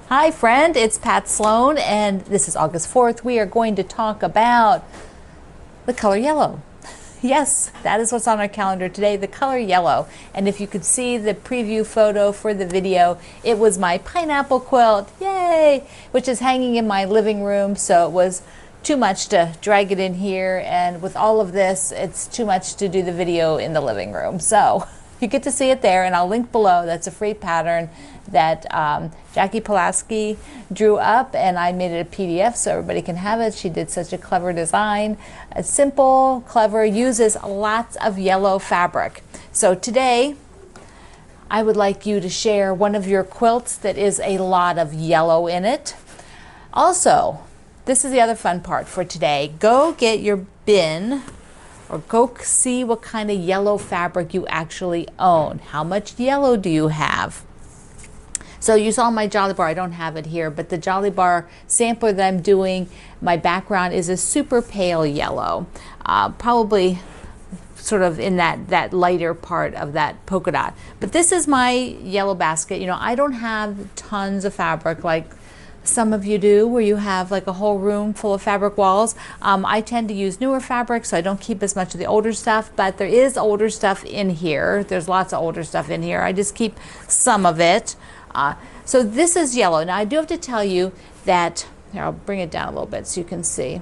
Hi friend, it's Pat Sloan and this is August 4th. We are going to talk about the color yellow. Yes, that is what's on our calendar today, the color yellow. And if you could see the preview photo for the video, it was my pineapple quilt, yay, which is hanging in my living room. So it was too much to drag it in here. And with all of this, it's too much to do the video in the living room. So you get to see it there, and I'll link below. That's a free pattern that Jackie Pulaski drew up, and I made it a PDF so everybody can have it. She did such a clever design. It's simple, clever, uses lots of yellow fabric. So today, I would like you to share one of your quilts that is a lot of yellow in it. Also, this is the other fun part for today. Go get your bin or go see what kind of yellow fabric you actually own. How much yellow do you have? So you saw my Jolly Bar, I don't have it here, but the Jolly Bar sampler that I'm doing, my background is a super pale yellow, probably sort of in that lighter part of that polka dot. But this is my yellow basket. You know, I don't have tons of fabric like some of you do, where you have like a whole room full of fabric walls. I tend to use newer fabric, so I don't keep as much of the older stuff, but there is older stuff in here. There's lots of older stuff in here. I just keep some of it. So this is yellow. Now I do have to tell you that, here, I'll bring it down a little bit so you can see.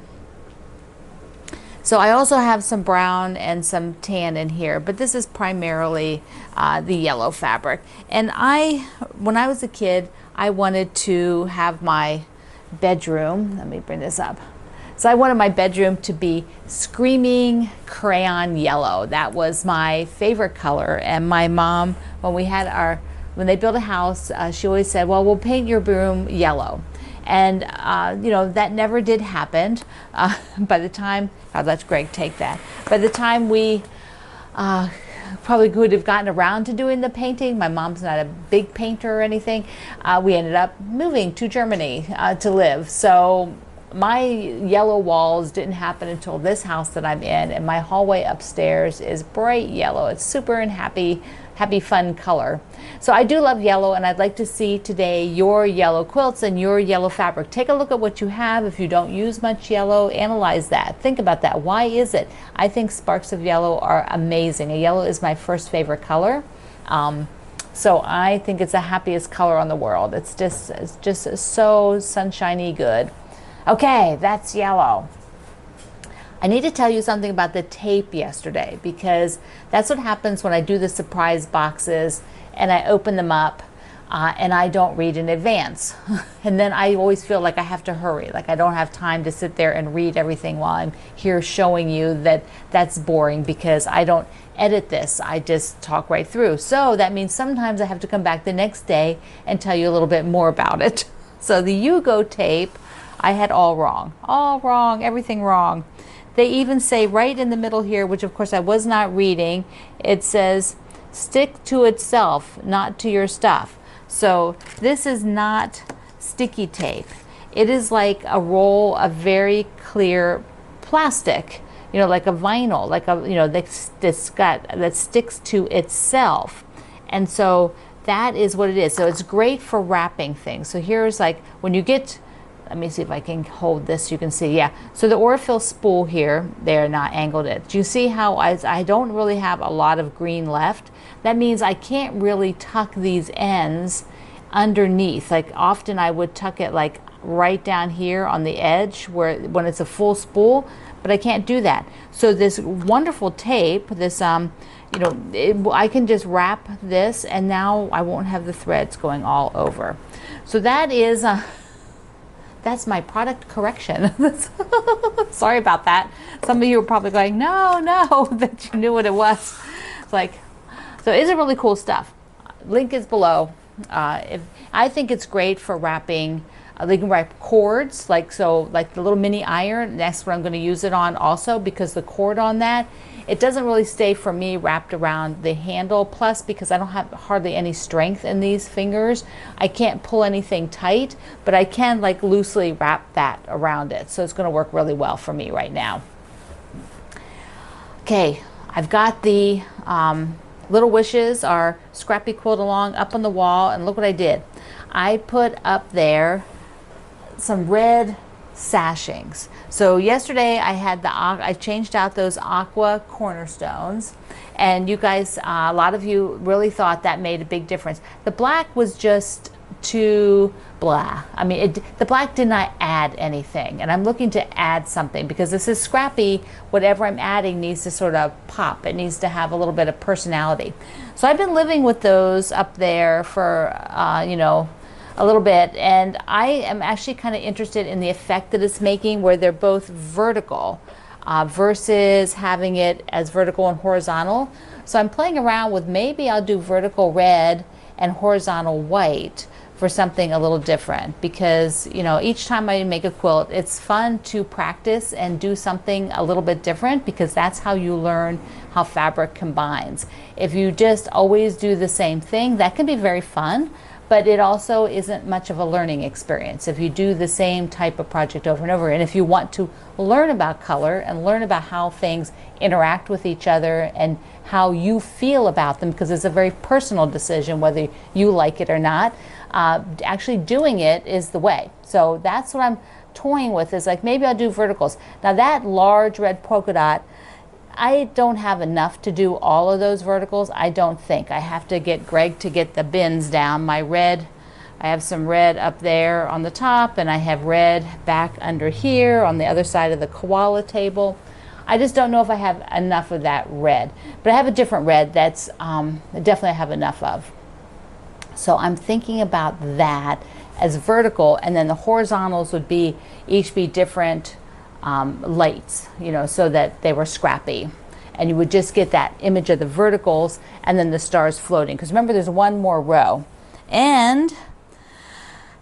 So I also have some brown and some tan in here, but this is primarily the yellow fabric. And when I was a kid, I wanted to have my bedroom, let me bring this up. So I wanted my bedroom to be screaming crayon yellow. That was my favorite color. And my mom, when they built a house, she always said, well, we'll paint your room yellow. And, you know, that never did happen. By the time, I'll let Greg take that. By the time we probably would have gotten around to doing the painting, my mom's not a big painter or anything, we ended up moving to Germany to live. So my yellow walls didn't happen until this house that I'm in, and my hallway upstairs is bright yellow. It's super and happy, fun color. So I do love yellow, and I'd like to see today your yellow quilts and your yellow fabric. Take a look at what you have. If you don't use much yellow, analyze that. Think about that. Why is it? I think sparks of yellow are amazing. A yellow is my first favorite color. So I think it's the happiest color on the world. It's just so sunshiny good. Okay, that's yellow. I need to tell you something about the tape yesterday, because that's what happens when I do the surprise boxes and I open them up and I don't read in advance. And then I always feel like I have to hurry, like I don't have time to sit there and read everything while I'm here showing you that. That's boring because I don't edit this. I just talk right through. So that means sometimes I have to come back the next day and tell you a little bit more about it. So the Yugo tape, I had all wrong, everything wrong. They even say right in the middle here, which of course I was not reading, it says, stick to itself, not to your stuff. So this is not sticky tape. It is like a roll of very clear plastic, you know, like a vinyl, like a, you know, that sticks to itself. And so that is what it is. So it's great for wrapping things. So here's like, when you get, let me see if I can hold this, you can see, yeah. So the Orifil spool here, they're not angled it. Do you see how I don't really have a lot of green left? That means I can't really tuck these ends underneath. Like often I would tuck it like right down here on the edge when it's a full spool, but I can't do that. So this wonderful tape, this, you know, I can just wrap this and now I won't have the threads going all over. So that is, that's my product correction. Sorry about that. Some of you are probably going, no, that you knew what it was. It's like, so it's a really cool stuff. Link is below. I think it's great for wrapping. They can wrap cords, like the little mini iron. That's what I'm going to use it on also, because the cord on that, it doesn't really stay for me wrapped around the handle. Plus, because I don't have hardly any strength in these fingers, I can't pull anything tight, but I can like loosely wrap that around it. So it's going to work really well for me right now. Okay, I've got the Little Wishes, our scrappy quilt along up on the wall, and look what I did. I put up there some red sashings. So yesterday I had I changed out those aqua cornerstones, and you guys, a lot of you really thought that made a big difference. The black was just too blah. I mean, the black did not add anything, and I'm looking to add something because this is scrappy. Whatever I'm adding needs to sort of pop. It needs to have a little bit of personality. So I've been living with those up there for, you know, a little bit, and I am actually kind of interested in the effect that it's making where they're both vertical versus having it as vertical and horizontal. So I'm playing around with, maybe I'll do vertical red and horizontal white for something a little different, because you know, each time I make a quilt, it's fun to practice and do something a little bit different, because that's how you learn how fabric combines. If you just always do the same thing, that can be very fun, but it also isn't much of a learning experience if you do the same type of project over and over. And if you want to learn about color and learn about how things interact with each other and how you feel about them, because it's a very personal decision whether you like it or not, actually doing it is the way. So that's what I'm toying with, is like, maybe I'll do verticals. Now that large red polka dot, I don't have enough to do all of those verticals. I don't think. I have to get Greg to get the bins down. My red, I have some red up there on the top, and I have red back under here on the other side of the koala table. I just don't know if I have enough of that red. But I have a different red that's definitely I have enough of. So I'm thinking about that as vertical, and then the horizontals would be each be different lights, you know, so that they were scrappy, and you would just get that image of the verticals and then the stars floating, because remember there's one more row. And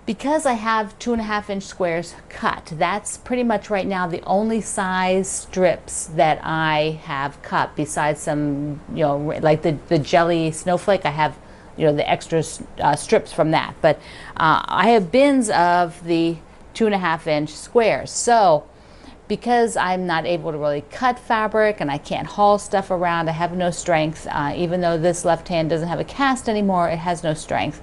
because I have 2.5-inch squares cut, that's pretty much right now the only size strips that I have cut, besides some, you know, like the jelly snowflake. I have, you know, the extra strips from that, but I have bins of the 2.5-inch squares. So because I'm not able to really cut fabric and I can't haul stuff around, I have no strength. Even though this left hand doesn't have a cast anymore, it has no strength.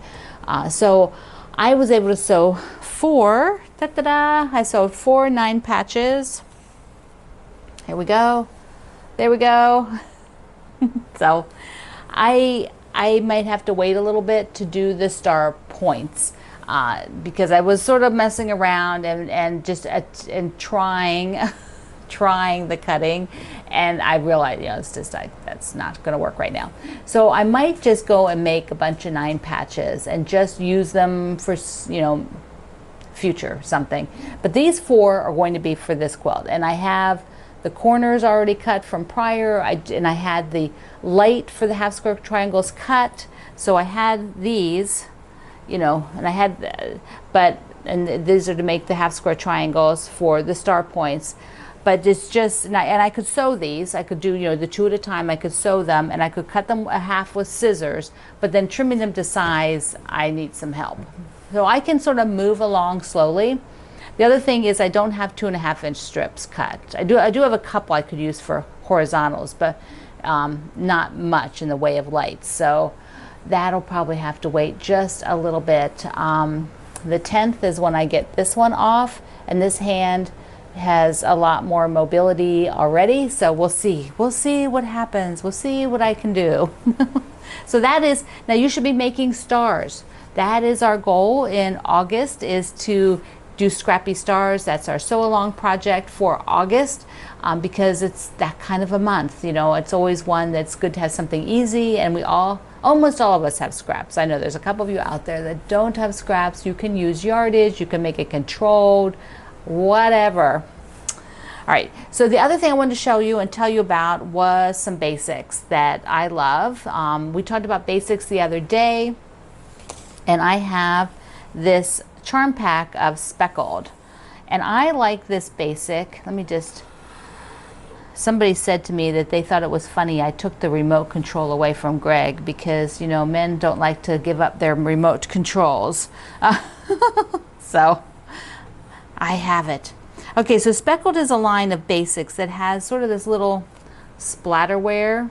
So I was able to sew four, I sewed 4 9 patches. Here we go. There we go. So I might have to wait a little bit to do the star points. Because I was sort of messing around and just trying the cutting, and I realized, you know, it's just that's not going to work right now. So I might just go and make a bunch of 9 patches and just use them for, you know, future something. But these 4 are going to be for this quilt, and I have the corners already cut from prior, and I had the light for the half square triangles cut, so I had these, you know, and I had, and these are to make the half square triangles for the star points. But it's just, and I could sew these. I could do, you know, the 2 at a time. I could sew them, and I could cut them a half with scissors, but then trimming them to size, I need some help. So I can sort of move along slowly. The other thing is I don't have 2.5-inch strips cut. I do have a couple I could use for horizontals, but not much in the way of lights. So that'll probably have to wait just a little bit. The 10th is when I get this one off, and this hand has a lot more mobility already, so we'll see what happens. We'll see what I can do. So that is, now you should be making stars. That is our goal in August, is to do scrappy stars. That's our sew along project for August, because it's that kind of a month, you know. It's always one that's good to have something easy, and almost all of us have scraps. I know there's a couple of you out there that don't have scraps. You can use yardage, you can make it controlled, whatever. All right, so the other thing I wanted to show you and tell you about was some basics that I love. We talked about basics the other day, and I have this charm pack of speckled, and I like this basic. Let me just, somebody said to me that they thought it was funny I took the remote control away from Greg, because, you know, men don't like to give up their remote controls. So I have it. Okay, so speckled is a line of basics that has sort of this little splatterware.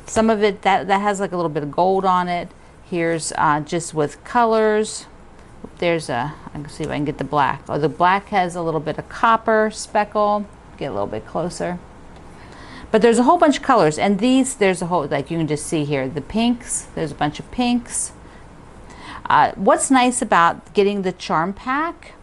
Some of it that has like a little bit of gold on it. Here's just with colors. there's a, I can see if I can get the black. Oh, the black has a little bit of copper speckle. Get a little bit closer. But there's a whole bunch of colors, and these, there's a whole, like you can just see here, the pinks, there's a bunch of pinks. What's nice about getting the charm pack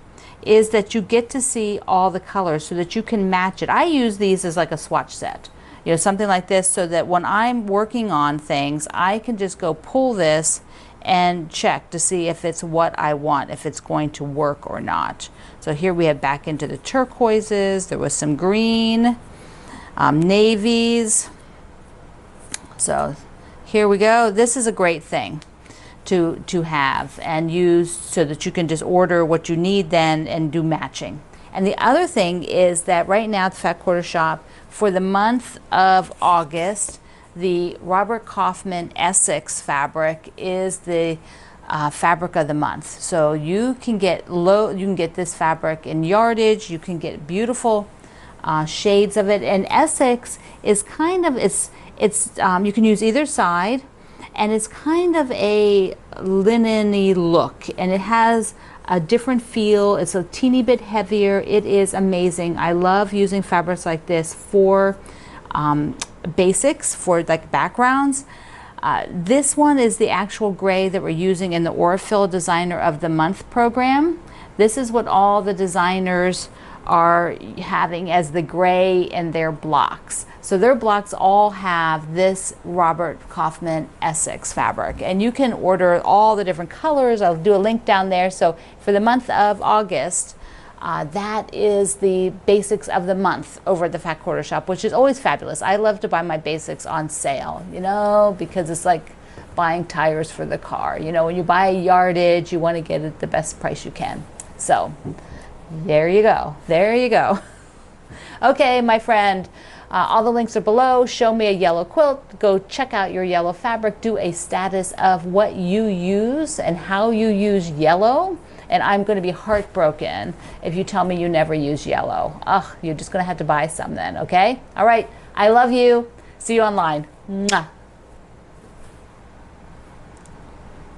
is that you get to see all the colors so that you can match it. I use these as like a swatch set, you know, something like this, so that when I'm working on things, I can just go pull this and check to see if it's what I want, if it's going to work or not. So here we have back into the turquoises, there was some green, navies. So here we go. This is a great thing to have and use so that you can just order what you need then and do matching. And the other thing is that right now at the Fat Quarter Shop, for the month of August, the Robert Kaufman Essex fabric is the fabric of the month. So you can get this fabric in yardage, you can get beautiful shades of it, and Essex is kind of, you can use either side, and it's kind of a linen-y look, and it has a different feel. It's a teeny bit heavier. It is amazing. I love using fabrics like this for basics, for like backgrounds. This one is the actual gray that we're using in the Aurifil Designer of the Month program. This is what all the designers are having as the gray in their blocks. So their blocks all have this Robert Kaufman Essex fabric, and you can order all the different colors. I'll do a link down there. So for the month of August, that is the basics of the month over at the Fat Quarter Shop, which is always fabulous. I love to buy my basics on sale, you know, because it's like buying tires for the car. You know, when you buy a yardage, you want to get it the best price you can. So there you go. There you go. Okay, my friend, all the links are below. Show me a yellow quilt. Go check out your yellow fabric. Do a status of what you use and how you use yellow. And I'm going to be heartbroken if you tell me you never use yellow. Ugh, you're just going to have to buy some then, okay? All right. I love you. See you online. Mwah.